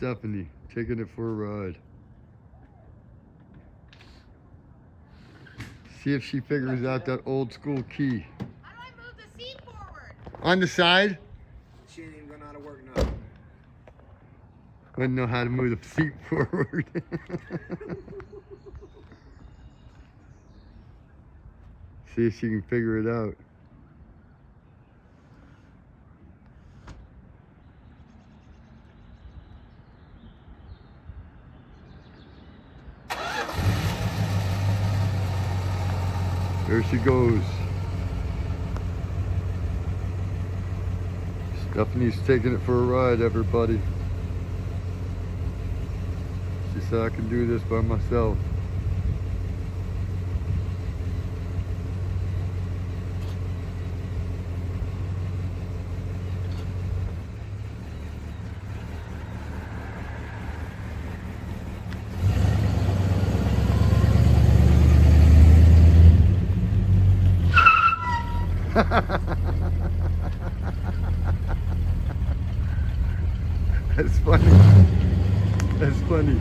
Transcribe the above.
Stephanie taking it for a ride. See if she figures out that old school key. How do I move the seat forward? On the side? She ain't even gonna know how to work now. Wouldn't know how to move the seat forward. See if she can figure it out. There she goes. Stephanie's taking it for a ride, everybody. She said I can do this by myself. That's funny. That's funny.